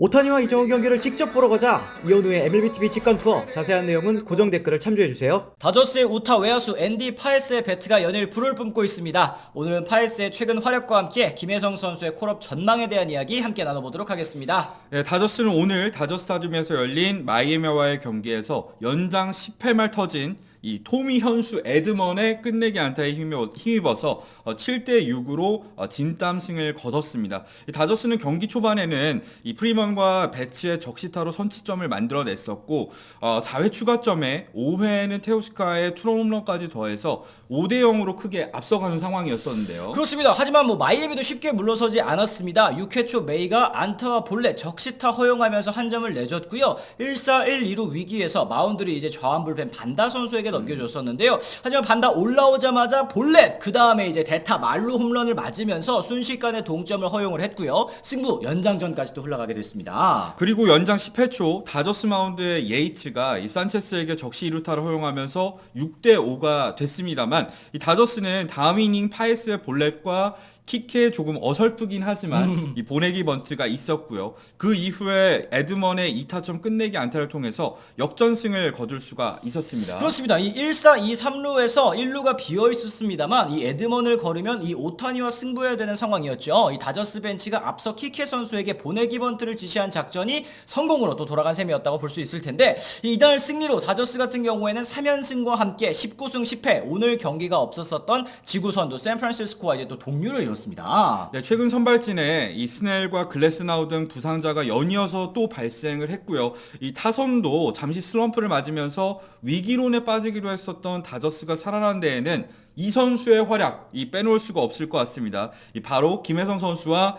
오타니와 이정우 경기를 직접 보러 가자. 이현우의 MLBTV 직관 투어. 자세한 내용은 고정 댓글을 참조해주세요. 다저스의 우타 외야수 앤디 파에스의 배트가 연일 불을 뿜고 있습니다. 오늘은 파에스의 최근 활약과 함께 김혜성 선수의 콜업 전망에 대한 이야기 함께 나눠보도록 하겠습니다. 네, 다저스는 오늘 다저스 스타디움에서 열린 마이애미와의 경기에서 연장 10회말 터진 이 토미 현수 에드먼의 끝내기 안타에 힘입어서 7대6으로 진땀승을 거뒀습니다. 다저스는 경기 초반에는 이 프리먼과 배츠의 적시타로 선취점을 만들어냈었고 4회 추가점에 5회에는 테오스카의 투런 홈런까지 더해서 5대0으로 크게 앞서가는 상황이었었는데요. 그렇습니다. 하지만 마이애미도 쉽게 물러서지 않았습니다. 6회 초 메이가 안타와 볼넷 적시타 허용하면서 한 점을 내줬고요. 1-4-1-2루 위기에서 마운드를 이제 좌완 불펜 반다 선수에게 넘겨줬었는데요. 하지만 반다 올라오자마자 볼넷, 그 다음에 이제 대타 말루 홈런을 맞으면서 순식간에 동점을 허용을 했고요. 승부 연장전까지도 흘러가게 됐습니다. 그리고 연장 10회 초 다저스 마운드의 예이츠가 이 산체스에게 적시 2루타를 허용하면서 6대5가 됐습니다만 이 다저스는 다음 이닝 파이스의 볼넷과 킥에 조금 어설프긴 하지만 이 보내기 번트가 있었고요. 그 이후에 에드먼의 2타점 끝내기 안타를 통해서 역전승을 거둘 수가 있었습니다. 그렇습니다. 이 1-4-2-3루에서 1루가 비어 있었습니다만 이 에드먼을 거르면 이 오타니와 승부해야 되는 상황이었죠. 이 다저스 벤치가 앞서 키케 선수에게 보내기 번트를 지시한 작전이 성공으로 또 돌아간 셈이었다고 볼 수 있을 텐데 이달 승리로 다저스 같은 경우에는 3연승과 함께 19승 10패 오늘 경기가 없었었던 지구 선두 샌프란시스코와 이제 또 동률을 이뤘습니다. 네, 최근 선발진에 이 스넬과 글래스나우 등 부상자가 연이어서 또 발생을 했고요. 이 타선도 잠시 슬럼프를 맞으면서 위기론에 빠지기로 했었던 다저스가 살아난 데에는 이 선수의 활약 빼놓을 수가 없을 것 같습니다. 바로 김혜성 선수와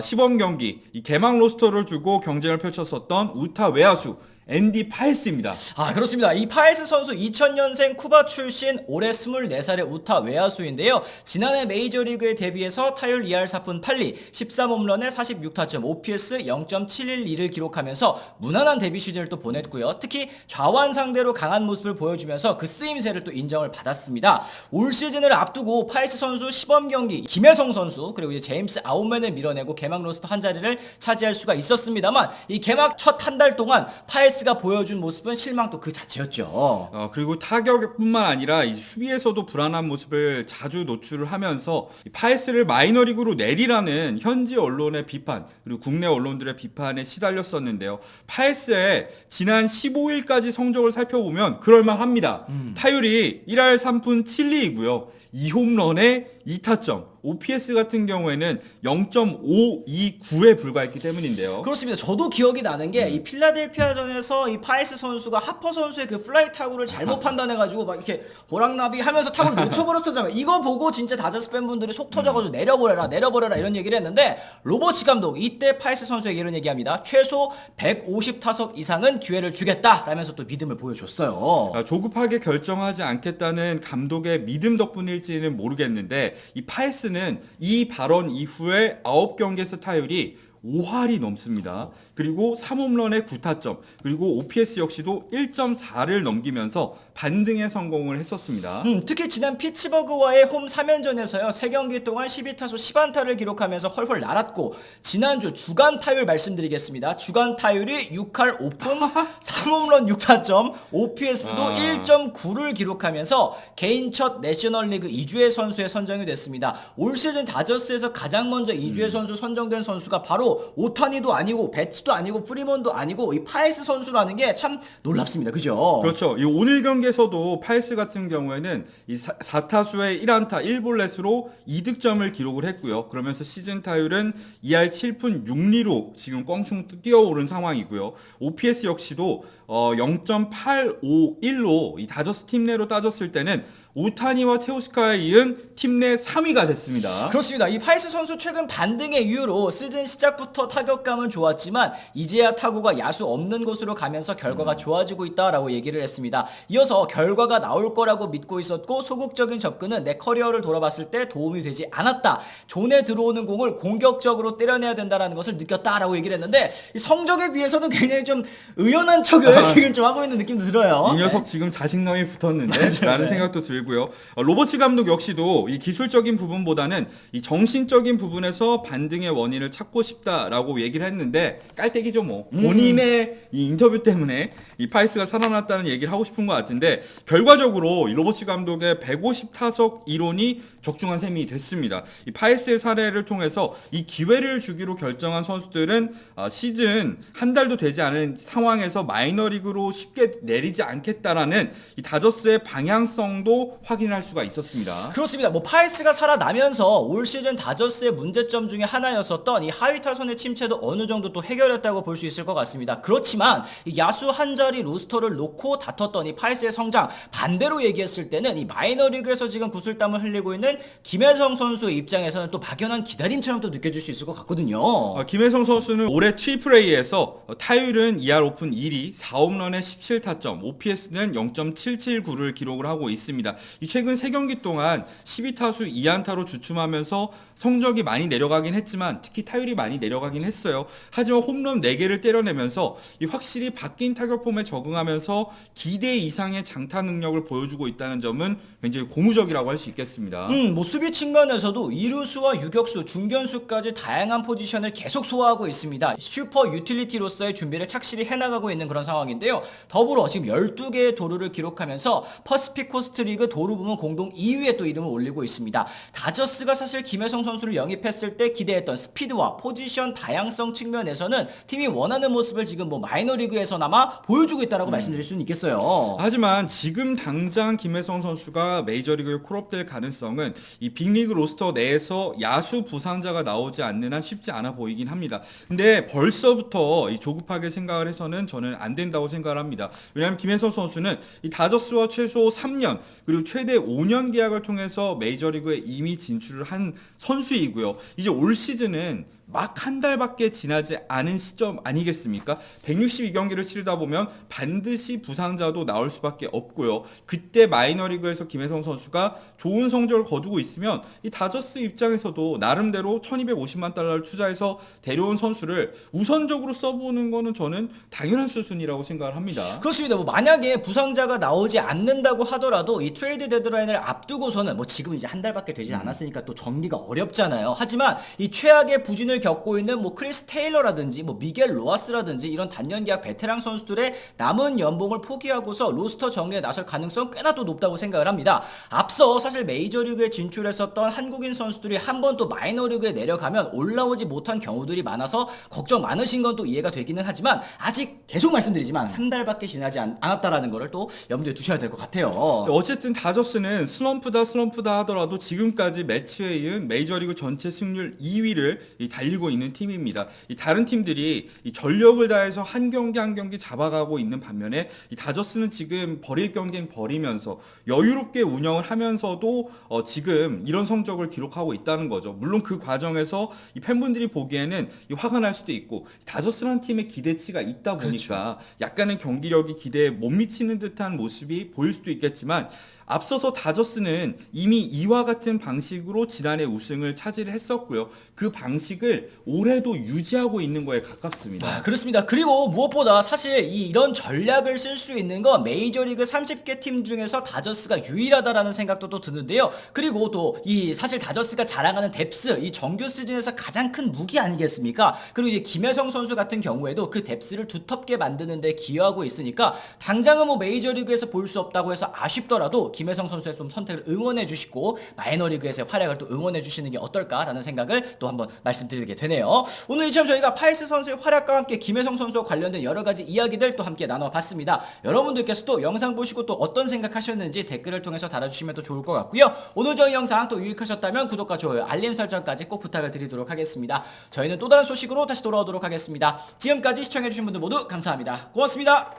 시범 경기 이 개막 로스터를 두고 경쟁을 펼쳤었던 우타 외야수 앤디 파에스입니다. 그렇습니다. 이 파에스 선수 2000년생 쿠바 출신, 올해 24살의 우타 외야수인데요. 지난해 메이저리그에 데뷔해서 타율 2할 4푼 8리, 13홈런에 46타점, OPS 0.712를 기록하면서 무난한 데뷔 시즌을 또 보냈고요. 특히 좌완 상대로 강한 모습을 보여주면서 그 쓰임새를 또 인정을 받았습니다. 올 시즌을 앞두고 파에스 선수 시범 경기, 김혜성 선수 그리고 이제 제임스 아웃맨을 밀어내고 개막 로스터 한 자리를 차지할 수가 있었습니다만 이 개막 첫 한 달 동안 파에스 가 보여준 모습은 실망도 그 자체였죠. 그리고 타격뿐만 아니라 이 수비에서도 불안한 모습을 자주 노출을 하면서 파에스를 마이너리그로 내리라는 현지 언론의 비판 그리고 국내 언론들의 비판에 시달렸었는데요. 파에스의 지난 15일까지 성적을 살펴보면 그럴만합니다. 타율이 1할 3푼 7리이고요. 2홈런에 2타점, OPS 같은 경우에는 0.529에 불과했기 때문인데요. 그렇습니다. 저도 기억이 나는 게 이 필라델피아전에서 이 파이스 선수가 하퍼 선수의 그 플라이 타구를 잘못 판단해가지고 막 이렇게 호랑나비 하면서 타구를 놓쳐버렸잖아요. 이거 보고 진짜 다저스 팬분들이 속 터져가지고 내려버려라 이런 얘기를 했는데 로버츠 감독 이때 파이스 선수에게 이런 얘기합니다. 최소 150타석 이상은 기회를 주겠다 라면서 또 믿음을 보여줬어요. 조급하게 결정하지 않겠다는 감독의 믿음 덕분일지는 모르겠는데 이 파에스는 이 발언 이후에 9경기에서 타율이 5할이 넘습니다. 그리고 3홈런에 9타점, 그리고 OPS 역시도 1.4를 넘기면서 반등에 성공을 했었습니다. 특히 지난 피츠버그와의 홈 3연전에서요. 3경기 동안 12타수 10안타를 기록하면서 헐헐 날았고 지난주 주간 타율 말씀드리겠습니다. 주간 타율이 6할 5푼 3홈런 6타점, OPS도 1.9를 기록하면서 개인 첫 내셔널리그 2주의 선수에 선정이 됐습니다. 올 시즌 다저스에서 가장 먼저 2주의 선수 선정된 선수가 바로 오타니도 아니고 배츠도 아니고 프리먼도 아니고 이 파에스 선수라는 게 참 놀랍습니다. 그죠? 그렇죠. 이 오늘 경기에서도 파에스 같은 경우에는 이 4타수에 1안타 1볼넷으로 2득점을 기록을 했고요. 그러면서 시즌 타율은 2할 7푼 6리로 지금 껑충 뛰어오른 상황이고요. OPS 역시도 0.851로 이 다저스 팀 내로 따졌을 때는 오타니와 테오스카에 이은 팀 내 3위가 됐습니다. 그렇습니다. 이 파이스 선수 최근 반등의 이유로 시즌 시작부터 타격감은 좋았지만 이제야 타구가 야수 없는 곳으로 가면서 결과가 좋아지고 있다라고 얘기를 했습니다. 이어서 결과가 나올 거라고 믿고 있었고 소극적인 접근은 내 커리어를 돌아봤을 때 도움이 되지 않았다. 존에 들어오는 공을 공격적으로 때려내야 된다는 것을 느꼈다라고 얘기를 했는데 이 성적에 비해서는 굉장히 좀 의연한 척을 지금 좀 하고 있는 느낌도 들어요. 이 녀석 지금 자신감이 붙었는데 라는 생각도 들고 들고요. 로버츠 감독 역시도 이 기술적인 부분보다는 이 정신적인 부분에서 반등의 원인을 찾고 싶다라고 얘기를 했는데 깔때기죠 뭐. 본인의 이 인터뷰 때문에 이 파이스가 살아났다는 얘기를 하고 싶은 것 같은데 결과적으로 이 로버츠 감독의 150타석 이론이 적중한 셈이 됐습니다. 이 파이스의 사례를 통해서 이 기회를 주기로 결정한 선수들은 시즌 한 달도 되지 않은 상황에서 마이너리그로 쉽게 내리지 않겠다라는 이 다저스의 방향성도 확인할 수가 있었습니다. 그렇습니다. 뭐 파이스가 살아나면서 올 시즌 다저스의 문제점 중에 하나였었던 이 하위 타선의 침체도 어느 정도 또 해결했다고 볼 수 있을 것 같습니다. 그렇지만 이 야수 한 자리 로스터를 놓고 다퉜던 이 파이스의 성장, 반대로 얘기했을 때는 이 마이너리그에서 지금 구슬땀을 흘리고 있는 김혜성 선수의 입장에서는 또 막연한 기다림처럼 또 느껴질 수 있을 것 같거든요. 김혜성 선수는 올해 트리플 A에서 타율은 2할 오픈 1위, 4홈런에 17타점, OPS는 0.779를 기록을 하고 있습니다. 이 최근 3경기 동안 12타수 2안타로 주춤하면서 성적이 많이 내려가긴 했지만 특히 타율이 많이 내려가긴 했어요. 하지만 홈런 4개를 때려내면서 이 확실히 바뀐 타격 폼에 적응하면서 기대 이상의 장타 능력을 보여주고 있다는 점은 굉장히 고무적이라고 할 수 있겠습니다. 뭐 수비 측면에서도 이루수와 유격수, 중견수까지 다양한 포지션을 계속 소화하고 있습니다. 슈퍼 유틸리티로서의 준비를 착실히 해나가고 있는 그런 상황인데요. 더불어 지금 12개의 도루를 기록하면서 퍼시픽 코스트 리그 도루 부문 공동 2위에 또 이름을 올리고 있습니다. 다저스가 사실 김혜성 선수를 영입했을 때 기대했던 스피드와 포지션 다양성 측면에서는 팀이 원하는 모습을 지금 뭐 마이너리그에서나마 보여주고 있다라고 말씀드릴 수는 있겠어요. 하지만 지금 당장 김혜성 선수가 메이저리그에 콜업될 가능성은 이 빅리그 로스터 내에서 야수 부상자가 나오지 않는 한 쉽지 않아 보이긴 합니다. 근데 벌써부터 이 조급하게 생각을 해서는 저는 안 된다고 생각을 합니다. 왜냐하면 김혜성 선수는 이 다저스와 최소 3년 그리고 최대 5년 계약을 통해서 메이저리그에 이미 진출을 한 선수이고요. 이제 올 시즌은 막 한 달밖에 지나지 않은 시점 아니겠습니까? 162경기를 치르다 보면 반드시 부상자도 나올 수밖에 없고요. 그때 마이너리그에서 김혜성 선수가 좋은 성적을 거두고 있으면 이 다저스 입장에서도 나름대로 1250만 달러를 투자해서 데려온 선수를 우선적으로 써보는 거는 저는 당연한 수순이라고 생각을 합니다. 그렇습니다. 뭐 만약에 부상자가 나오지 않는다고 하더라도 이 트레이드 데드라인을 앞두고서는 뭐 지금 이제 한 달밖에 되지 않았으니까 또 정리가 어렵잖아요. 하지만 이 최악의 부진을 겪고 있는 뭐 크리스 테일러라든지 뭐 미겔 로하스라든지 이런 단년 계약 베테랑 선수들의 남은 연봉을 포기하고서 로스터 정리에 나설 가능성 꽤나 또 높다고 생각을 합니다. 앞서 사실 메이저리그에 진출했었던 한국인 선수들이 한 번 또 마이너리그에 내려가면 올라오지 못한 경우들이 많아서 걱정 많으신 건 또 이해가 되기는 하지만 아직 계속 말씀드리지만 한 달밖에 지나지 않았다라는 거를 또 염두에 두셔야 될 것 같아요. 어쨌든 다저스는 슬럼프다 하더라도 지금까지 매치에 이은 메이저리그 전체 승률 2위를 달리고 있는 팀입니다. 이 다른 팀들이 이 전력을 다해서 한 경기 한 경기 잡아가고 있는 반면에 이 다저스는 지금 버릴 경기는 버리면서 여유롭게 운영을 하면서도 지금 이런 성적을 기록하고 있다는 거죠. 물론 그 과정에서 이 팬분들이 보기에는 이 화가 날 수도 있고 다저스라는 팀의 기대치가 있다 보니까 약간의 경기력이 기대에 못 미치는 듯한 모습이 보일 수도 있겠지만 앞서서 다저스는 이미 이와 같은 방식으로 지난해 우승을 차지를 했었고요. 그 방식을 올해도 유지하고 있는 거에 가깝습니다. 그렇습니다. 그리고 무엇보다 사실 이런 전략을 쓸 수 있는 건 메이저리그 30개 팀 중에서 다저스가 유일하다라는 생각도 또 드는데요. 그리고 또 이 사실 다저스가 자랑하는 뎁스, 이 정규 시즌에서 가장 큰 무기 아니겠습니까? 그리고 이제 김혜성 선수 같은 경우에도 그 뎁스를 두텁게 만드는 데 기여하고 있으니까 당장은 뭐 메이저리그에서 볼 수 없다고 해서 아쉽더라도 김혜성 선수의 좀 선택을 응원해 주시고 마이너리그에서의 활약을 또 응원해 주시는 게 어떨까라는 생각을 또 한번 말씀드리게 되네요. 오늘 이처럼 저희가 파이스 선수의 활약과 함께 김혜성 선수와 관련된 여러 가지 이야기들 또 함께 나눠봤습니다. 여러분들께서도 영상 보시고 또 어떤 생각하셨는지 댓글을 통해서 달아주시면 또 좋을 것 같고요. 오늘 저희 영상 또 유익하셨다면 구독과 좋아요, 알림 설정까지 꼭 부탁을 드리도록 하겠습니다. 저희는 또 다른 소식으로 다시 돌아오도록 하겠습니다. 지금까지 시청해주신 분들 모두 감사합니다. 고맙습니다.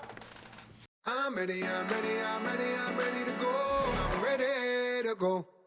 I'm ready to go. I'm ready to go.